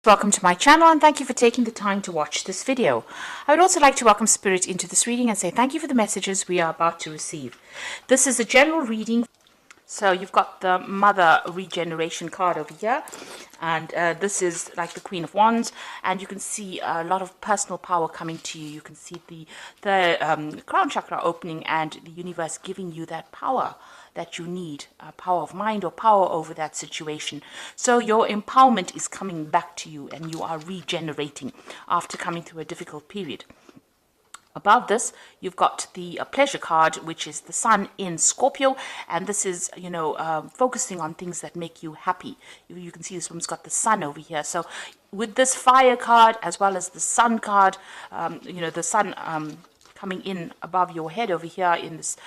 Welcome to my channel and thank you for taking the time to watch this video. I would also like to welcome Spirit into this reading and say thank you for the messages we are about to receive. This is a general reading. So you've got the Mother Regeneration card over here, and this is like the Queen of Wands, and you can see a lot of personal power coming to you. You can see the crown chakra opening and the universe giving you that power that you need, power of mind or power over that situation. So your empowerment is coming back to you and you are regenerating after coming through a difficult period. Above this, you've got the pleasure card, which is the Sun in Scorpio, and this is, focusing on things that make you happy. You can see this woman's got the Sun over here. So with this fire card, as well as the Sun card, the Sun coming in above your head over here in this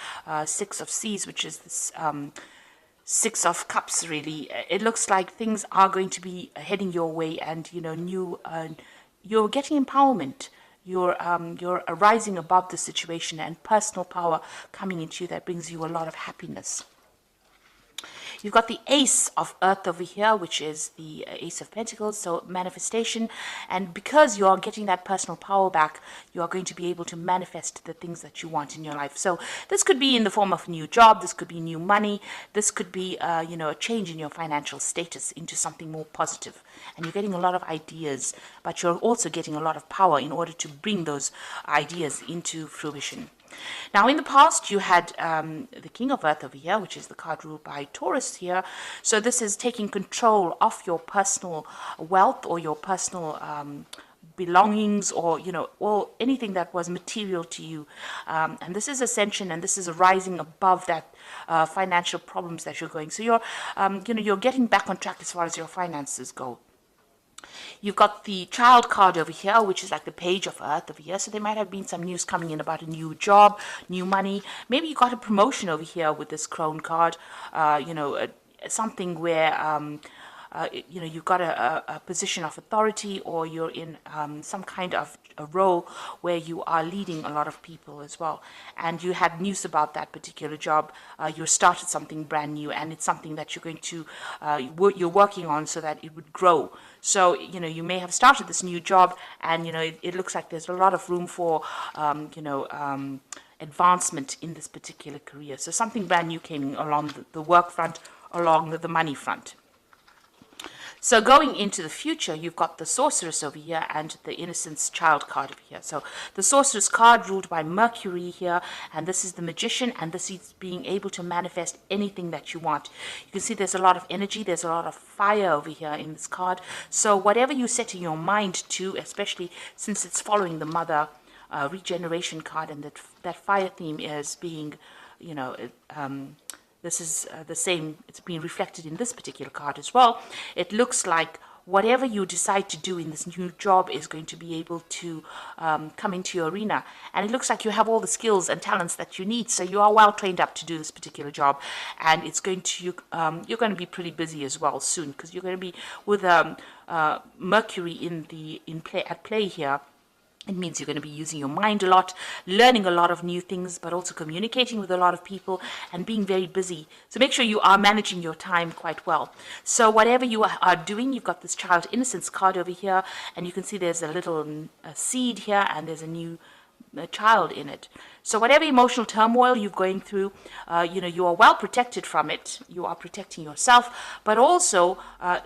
Six of Seas, which is this Six of Cups, really. It looks like things are going to be heading your way, and, you're getting empowerment. You're rising above the situation and personal power coming into you that brings you a lot of happiness. You've got the Ace of Earth over here, which is the Ace of Pentacles, so manifestation. And because you are getting that personal power back, you are going to be able to manifest the things that you want in your life. So this could be in the form of a new job, this could be new money, this could be, a change in your financial status into something more positive. And you're getting a lot of ideas, but you're also getting a lot of power in order to bring those ideas into fruition. Now, in the past, you had the King of Earth over here, which is the card ruled by Taurus here. So this is taking control of your personal wealth or your personal belongings, or anything that was material to you. And this is ascension, and this is rising above that financial problems that you're going. So you're getting back on track as far as your finances go. You've got the Child card over here, which is like the Page of Earth over here. So there might have been some news coming in about a new job, new money. Maybe you got a promotion over here with this Crone card. Something where you've got a position of authority, or you're in some kind of a role where you are leading a lot of people as well. And you had news about that particular job. You started something brand new, and it's something that you're going to, you're working on so that it would grow. So, you may have started this new job, and, it looks like there's a lot of room for, advancement in this particular career. So something brand new came along the work front, along the money front. So going into the future, you've got the Sorceress over here and the Innocence Child card over here. So the Sorceress card ruled by Mercury here, and this is the Magician, and this is being able to manifest anything that you want. You can see there's a lot of energy, there's a lot of fire over here in this card. So whatever you set in your mind to, especially since it's following the Mother Regeneration card, and that fire theme is being, this is the same, it's being reflected in this particular card as well. It looks like whatever you decide to do in this new job is going to be able to come into your arena. And it looks like you have all the skills and talents that you need. So you are well trained up to do this particular job. And it's going to, you're going to be pretty busy as well soon, because you're going to be with Mercury at play here. It means you're going to be using your mind a lot, learning a lot of new things, but also communicating with a lot of people and being very busy. So make sure you are managing your time quite well. So whatever you are doing, you've got this Child Innocence card over here, and you can see there's a little seed here, and there's a new child in it. So whatever emotional turmoil you're going through, you are well protected from it. You are protecting yourself, but also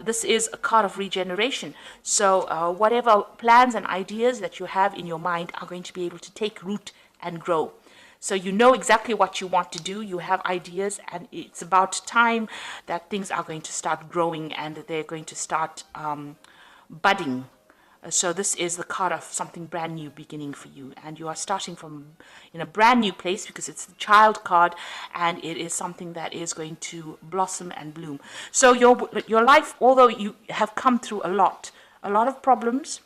this is a card of regeneration. So whatever plans and ideas that you have in your mind are going to be able to take root and grow. So you know exactly what you want to do. You have ideas, and it's about time that things are going to start growing and they're going to start budding. So this is the card of something brand new beginning for you, and you are starting from in a brand new place, because it's the Child card, and it is something that is going to blossom and bloom. So your life, although you have come through a lot of problems,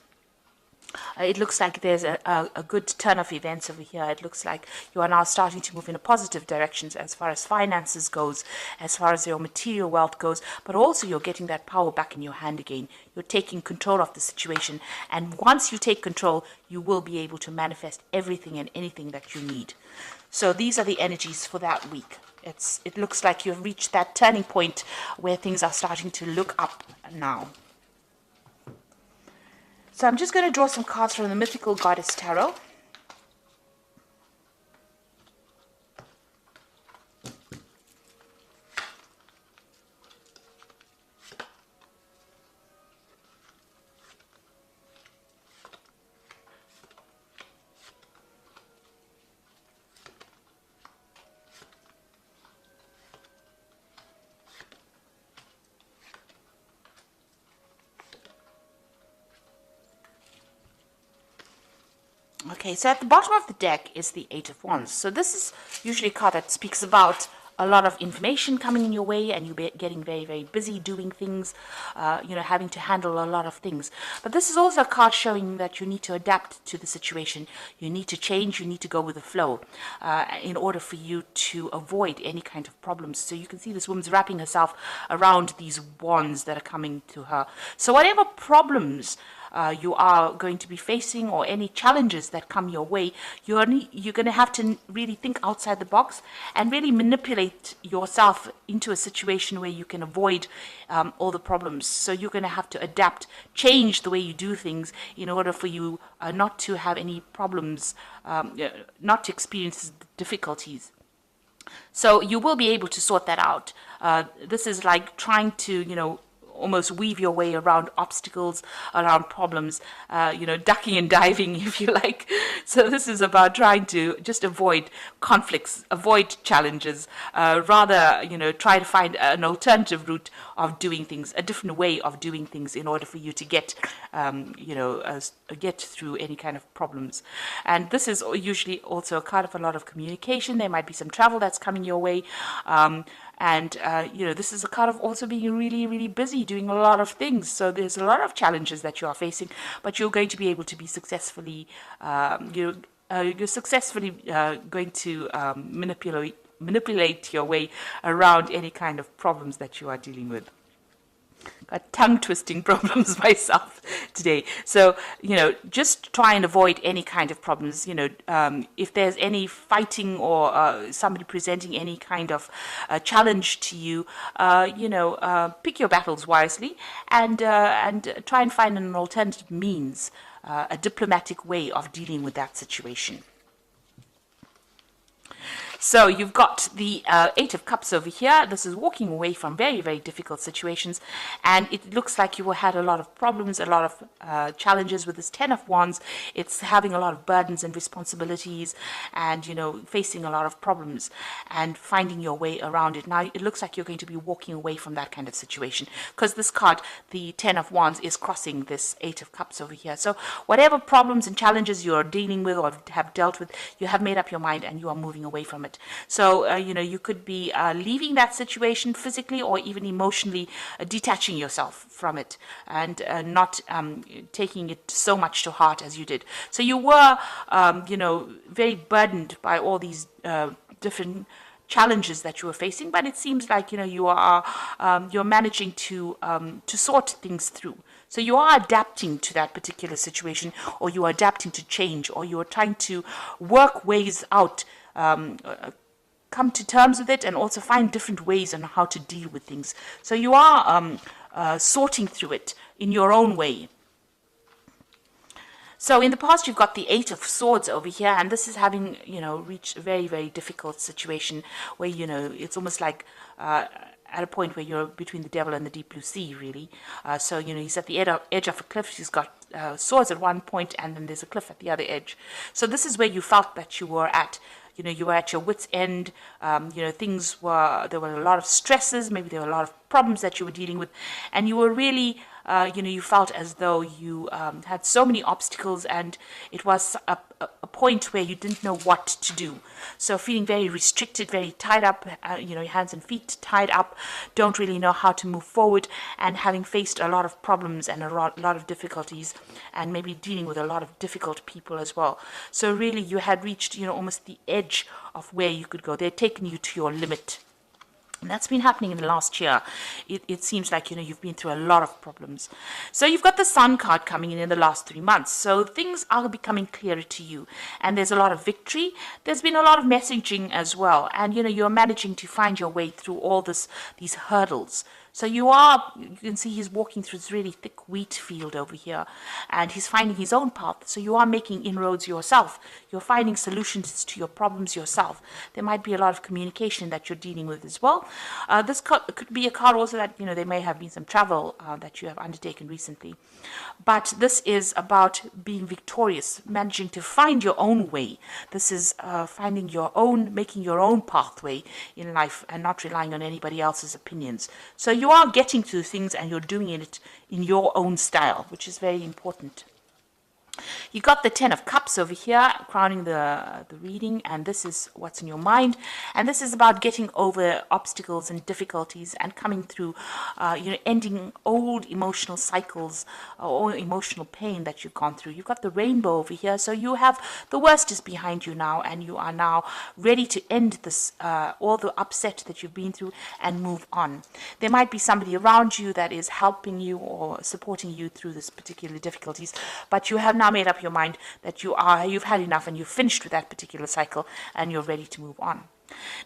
it looks like there's a good turn of events over here. It looks like you are now starting to move in a positive direction as far as finances goes, as far as your material wealth goes, but also you're getting that power back in your hand again. You're taking control of the situation, and once you take control, you will be able to manifest everything and anything that you need. So these are the energies for that week. It looks like you've reached that turning point where things are starting to look up now. So I'm just going to draw some cards from the Mythical Goddess Tarot. Okay, so at the bottom of the deck is the Eight of Wands. So this is usually a card that speaks about a lot of information coming in your way and you getting very, very busy doing things, having to handle a lot of things. But this is also a card showing that you need to adapt to the situation. You need to change, you need to go with the flow in order for you to avoid any kind of problems. So you can see this woman's wrapping herself around these wands that are coming to her. So whatever problems you are going to be facing or any challenges that come your way, you're going to have to really think outside the box and really manipulate yourself into a situation where you can avoid all the problems. So you're going to have to adapt, change the way you do things in order for you not to have any problems, not to experience difficulties. So you will be able to sort that out. This is like trying to, almost weave your way around obstacles, around problems, ducking and diving, if you like. So this is about trying to just avoid conflicts, avoid challenges, rather, try to find an alternative route of doing things, a different way of doing things in order for you to get, get through any kind of problems. And this is usually also a card of a lot of communication. There might be some travel that's coming your way. This is a card of also being really, really busy, doing a lot of things. So there's a lot of challenges that you are facing, but you're going to be able to be successfully, you're successfully going to manipulate your way around any kind of problems that you are dealing with. Got tongue-twisting problems myself today. So, just try and avoid any kind of problems. If there's any fighting or somebody presenting any kind of challenge to you, pick your battles wisely and try and find an alternative means, a diplomatic way of dealing with that situation. So you've got the Eight of Cups over here. This is walking away from very, very difficult situations. And it looks like you had a lot of problems, a lot of challenges with this Ten of Wands. It's having a lot of burdens and responsibilities and, facing a lot of problems and finding your way around it. Now, it looks like you're going to be walking away from that kind of situation because this card, the Ten of Wands, is crossing this Eight of Cups over here. So whatever problems and challenges you're dealing with or have dealt with, you have made up your mind and you are moving away from it. So, you could be leaving that situation physically or even emotionally, detaching yourself from it and not taking it so much to heart as you did. So you were, very burdened by all these different challenges that you were facing, but it seems like, you're managing to sort things through. So you are adapting to that particular situation, or you are adapting to change, or you are trying to work ways out, come to terms with it, and also find different ways on how to deal with things. So you are sorting through it in your own way. So in the past, you've got the Eight of Swords over here, and this is having, reached a very, very difficult situation where, it's almost like at a point where you're between the devil and the deep blue sea, really. So, he's at the edge of a cliff. He's got swords at one point, and then there's a cliff at the other edge. So this is where you felt that you were at. You were at your wit's end. There were a lot of stresses. Maybe there were a lot of problems that you were dealing with, and you were really, you felt as though you had so many obstacles, and it was a point where you didn't know what to do. So feeling very restricted, very tied up, your hands and feet tied up, don't really know how to move forward, and having faced a lot of problems and a lot of difficulties, and maybe dealing with a lot of difficult people as well. So really you had reached, almost the edge of where you could go. They'd taken you to your limit. And that's been happening in the last year. It seems like, you've been through a lot of problems. So you've got the Sun card coming in the last 3 months. So things are becoming clearer to you. And there's a lot of victory. There's been a lot of messaging as well. And, you're managing to find your way through all these hurdles. So you can see he's walking through this really thick wheat field over here, and he's finding his own path. So you are making inroads yourself. You're finding solutions to your problems yourself. There might be a lot of communication that you're dealing with as well. This could be a card also that, you know, there may have been some travel that you have undertaken recently. But this is about being victorious, managing to find your own way. This is finding your own, making your own pathway in life and not relying on anybody else's opinions. So you are getting to things and you're doing it in your own style, which is very important. You got the 10 of Cups over here, crowning the reading, and this is what's in your mind. And this is about getting over obstacles and difficulties and coming through, ending old emotional cycles or emotional pain that you've gone through. You've got the Rainbow over here, so you have the worst is behind you now, and you are now ready to end this, all the upset that you've been through and move on. There might be somebody around you that is helping you or supporting you through this particular difficulties, but you have now made up your mind that you've had enough and you've finished with that particular cycle and you're ready to move on.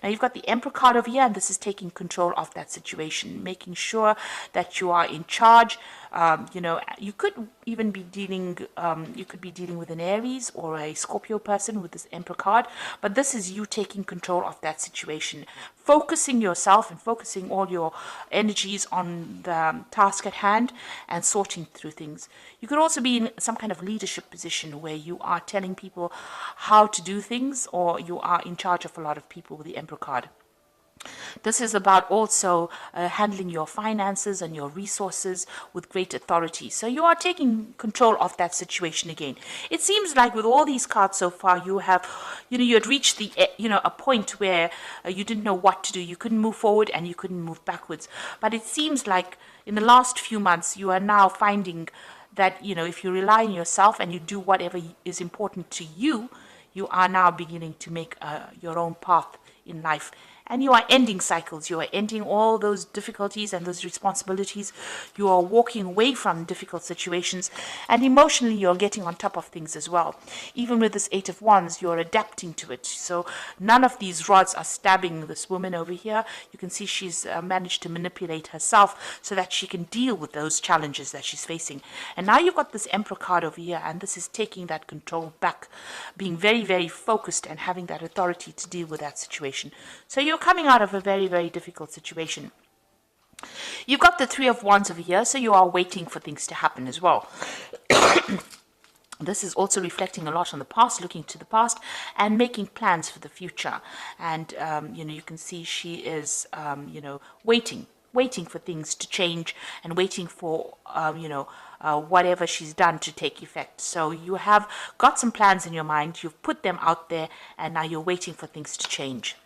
Now you've got the Emperor card over here, and this is taking control of that situation, making sure that you are in charge. You could even be dealing, with an Aries or a Scorpio person with this Emperor card, but this is you taking control of that situation, focusing yourself and focusing all your energies on the task at hand and sorting through things. You could also be in some kind of leadership position where you are telling people how to do things, or you are in charge of a lot of people with the Emperor card. This is about also handling your finances and your resources with great authority. So you are taking control of that situation again. It seems like with all these cards so far, you have, you had reached the, a point where you didn't know what to do. You couldn't move forward and you couldn't move backwards. But it seems like in the last few months, you are now finding that, if you rely on yourself and you do whatever is important to you, you are now beginning to make your own path in life. And you are ending cycles. You are ending all those difficulties and those responsibilities. You are walking away from difficult situations. And emotionally, you're getting on top of things as well. Even with this 8 of Wands, you're adapting to it. So none of these rods are stabbing this woman over here. You can see she's managed to manipulate herself so that she can deal with those challenges that she's facing. And now you've got this Emperor card over here, and this is taking that control back, being very, very focused and having that authority to deal with that situation. So you're coming out of a very, very difficult situation. You've got the 3 of Wands over here, so you are waiting for things to happen as well. This is also reflecting a lot on the past, looking to the past and making plans for the future. And, you can see she is, waiting for things to change and waiting for, whatever she's done to take effect. So you have got some plans in your mind, you've put them out there, and now you're waiting for things to change.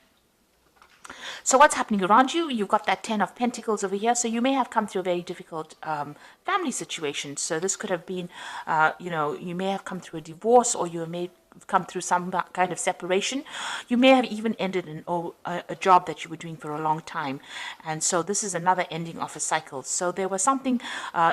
So what's happening around you? You've got that 10 of Pentacles over here. So you may have come through a very difficult family situation. So this could have been, you may have come through a divorce, or you may come through some kind of separation. You may have even ended a job that you were doing for a long time. And so this is another ending of a cycle. So there was something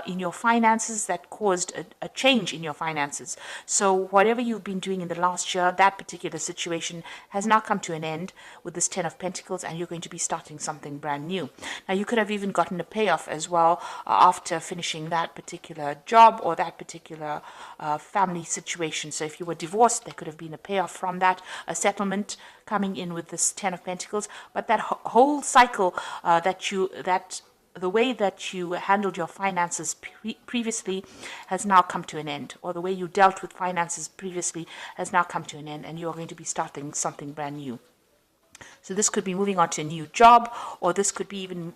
in your finances that caused a change in your finances. So whatever you've been doing in the last year, that particular situation has now come to an end with this 10 of Pentacles, and you're going to be starting something brand new. Now you could have even gotten a payoff as well after finishing that particular job or that particular family situation. So if you were divorced, there could have been a payoff from that, a settlement coming in with this 10 of Pentacles. But that whole cycle the way that you handled your finances previously has now come to an end, or the way you dealt with finances previously has now come to an end, and you're going to be starting something brand new. So this could be moving on to a new job, or this could be even,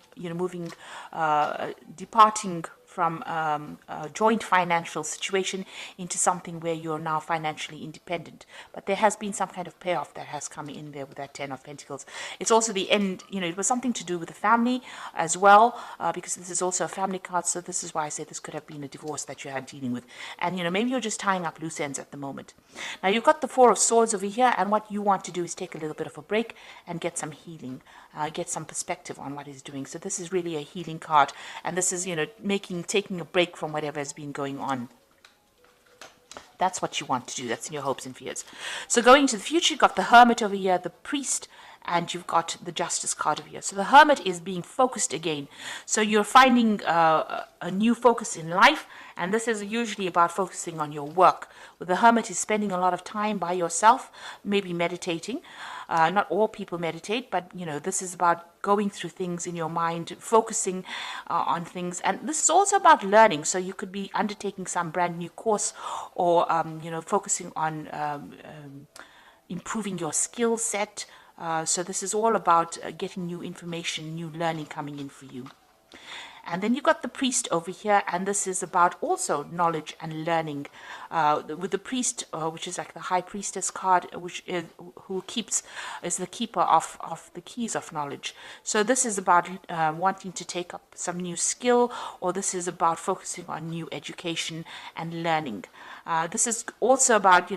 departing from a joint financial situation into something where you're now financially independent. But there has been some kind of payoff that has come in there with that 10 of Pentacles. It's also the end, it was something to do with the family as well, because this is also a family card. So this is why I say this could have been a divorce that you had dealing with. And, maybe you're just tying up loose ends at the moment. Now you've got the 4 of Swords over here, and what you want to do is take a little bit of a break and get some healing, get some perspective on what he's doing. So this is really a healing card, and this is, taking a break from whatever has been going on. That's what you want to do. That's in your hopes and fears. So going to the future, you've got the Hermit over here, the Priest, and you've got the Justice card over here. So the Hermit is being focused again. So you're finding a new focus in life, and this is usually about focusing on your work. With the Hermit is spending a lot of time by yourself, maybe meditating. Not all people meditate, but this is about going through things in your mind, focusing on things. And this is also about learning. So you could be undertaking some brand new course, or focusing on improving your skill set. So this is all about getting new information, new learning coming in for you. And then you've got the Priest over here, and this is about also knowledge and learning. With the Priest, which is like the High Priestess card, which is the keeper of the keys of knowledge. So this is about wanting to take up some new skill, or this is about focusing on new education and learning. This is also about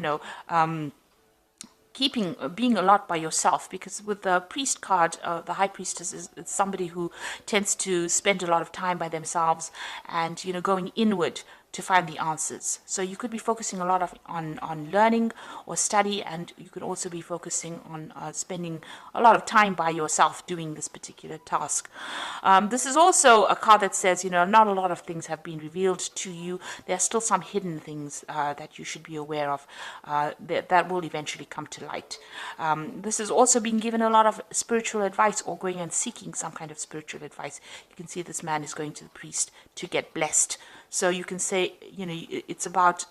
being a lot by yourself, because with the Priest card, the High Priestess is somebody who tends to spend a lot of time by themselves, and going inward to find the answers. So you could be focusing a lot on learning or study, and you could also be focusing on spending a lot of time by yourself doing this particular task. This is also a card that says, not a lot of things have been revealed to you. There are still some hidden things that you should be aware of that will eventually come to light. This is also being given a lot of spiritual advice, or going and seeking some kind of spiritual advice. You can see this man is going to the priest to get blessed. So you can say, it's about,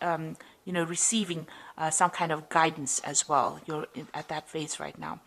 receiving some kind of guidance as well. You're at that phase right now.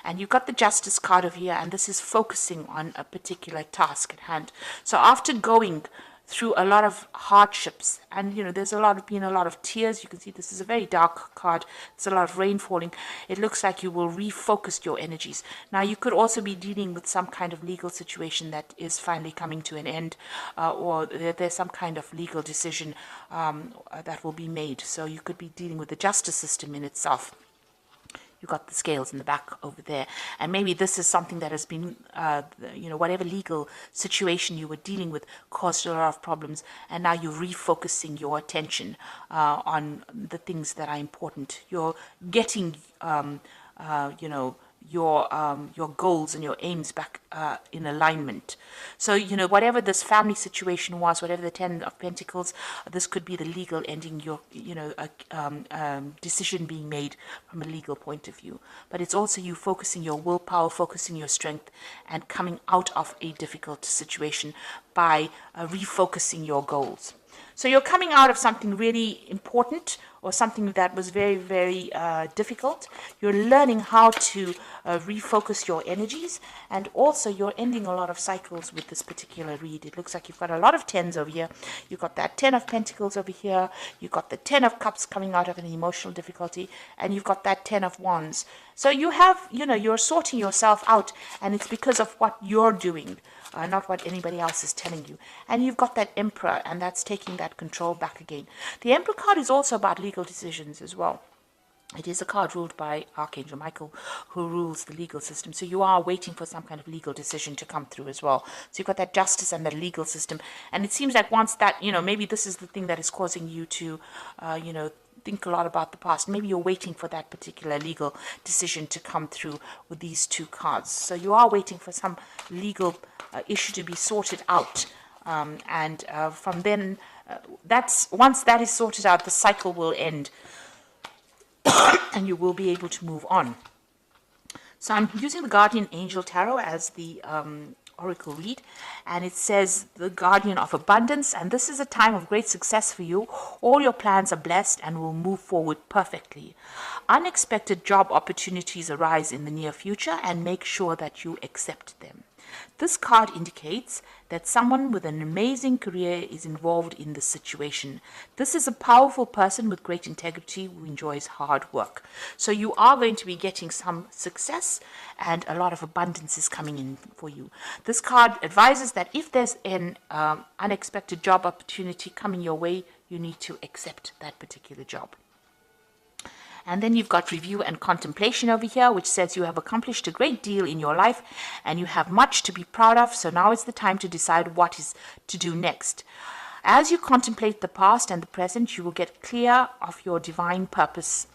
And you've got the Justice card over here, and this is focusing on a particular task at hand. So after going through a lot of hardships, and there's been a lot of tears. You can see this is a very dark card. There's a lot of rain falling. It looks like you will refocus your energies. Now you could also be dealing with some kind of legal situation that is finally coming to an end, or there's some kind of legal decision that will be made. So you could be dealing with the justice system in itself. You've got the scales in the back over there. And maybe this is something that has been, whatever legal situation you were dealing with caused a lot of problems. And now you're refocusing your attention on the things that are important. You're getting, your goals and your aims back in alignment. So whatever this family situation was, whatever the 10 of Pentacles, this could be the legal ending, your decision being made from a legal point of view. But it's also you focusing your willpower, focusing your strength, and coming out of a difficult situation by refocusing your goals. So you're coming out of something really important, or something that was very, very difficult. You're learning how to refocus your energies, and also you're ending a lot of cycles with this particular read. It looks like you've got a lot of 10s over here. You've got that 10 of Pentacles over here. You've got the 10 of Cups coming out of an emotional difficulty, and you've got that 10 of Wands. So you have, you're sorting yourself out, and it's because of what you're doing. Not what anybody else is telling you. And you've got that Emperor, and that's taking that control back again. The Emperor card is also about legal decisions as well. It is a card ruled by Archangel Michael, who rules the legal system. So you are waiting for some kind of legal decision to come through as well. So you've got that justice and the legal system. And it seems like once that, maybe this is the thing that is causing you to, think a lot about the past. Maybe you're waiting for that particular legal decision to come through with these two cards. So you are waiting for some legal issue to be sorted out. And from then, once that is sorted out, the cycle will end. And you will be able to move on. So I'm using the Guardian Angel Tarot as the oracle read, and it says the Guardian of Abundance, and this is a time of great success for you. All your plans are blessed and will move forward perfectly. Unexpected job opportunities arise in the near future, and make sure that you accept them. This card indicates that someone with an amazing career is involved in this situation. This is a powerful person with great integrity who enjoys hard work. So you are going to be getting some success, and a lot of abundance is coming in for you. This card advises that if there's an unexpected job opportunity coming your way, you need to accept that particular job. And then you've got Review and Contemplation over here, which says you have accomplished a great deal in your life and you have much to be proud of. So now is the time to decide what is to do next. As you contemplate the past and the present, you will get clear of your divine purpose.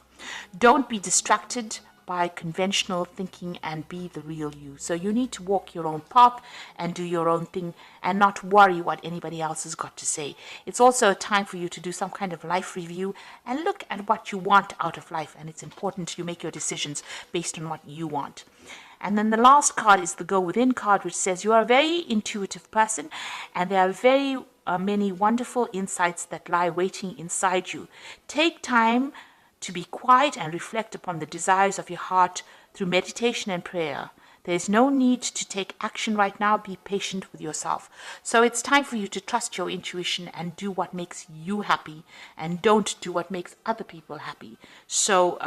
Don't be distracted by conventional thinking and be the real you. So you need to walk your own path and do your own thing and not worry what anybody else has got to say. It's also a time for you to do some kind of life review and look at what you want out of life. And it's important you make your decisions based on what you want. And then the last card is the Go Within card, which says you are a very intuitive person and there are very many wonderful insights that lie waiting inside you. Take time to be quiet and reflect upon the desires of your heart through meditation and prayer. There is no need to take action right now. Be patient with yourself. So it's time for you to trust your intuition and do what makes you happy and don't do what makes other people happy. So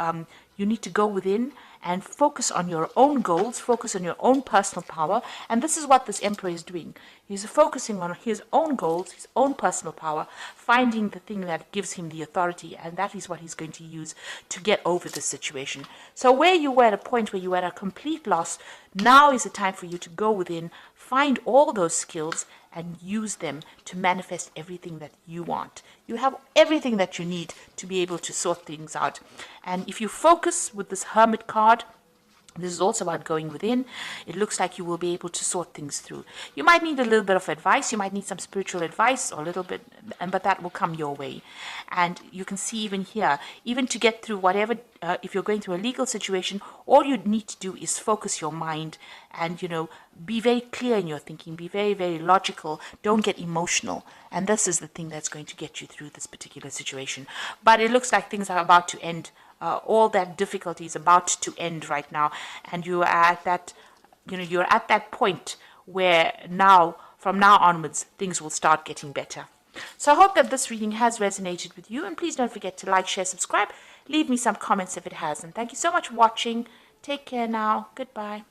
you need to go within and focus on your own goals, focus on your own personal power. And this is what this Emperor is doing. He's focusing on his own goals, his own personal power, finding the thing that gives him the authority, and that is what he's going to use to get over this situation. So where you were at a point where you were at a complete loss, now is the time for you to go within, find all those skills, and use them to manifest everything that you want. You have everything that you need to be able to sort things out. And if you focus with this Hermit card, this is also about going within. It looks like you will be able to sort things through. You might need a little bit of advice. You might need some spiritual advice or a little bit, but that will come your way. And you can see even here, even to get through whatever, if you're going through a legal situation, all you need to do is focus your mind and, be very clear in your thinking. Be very, very logical. Don't get emotional. And this is the thing that's going to get you through this particular situation. But it looks like things are about to end. All that difficulty is about to end right now, and you are at that, you're at that point where now, from now onwards, things will start getting better. So I hope that this reading has resonated with you, and please don't forget to like, share, subscribe. Leave me some comments if it has, and thank you so much for watching. Take care now. Goodbye.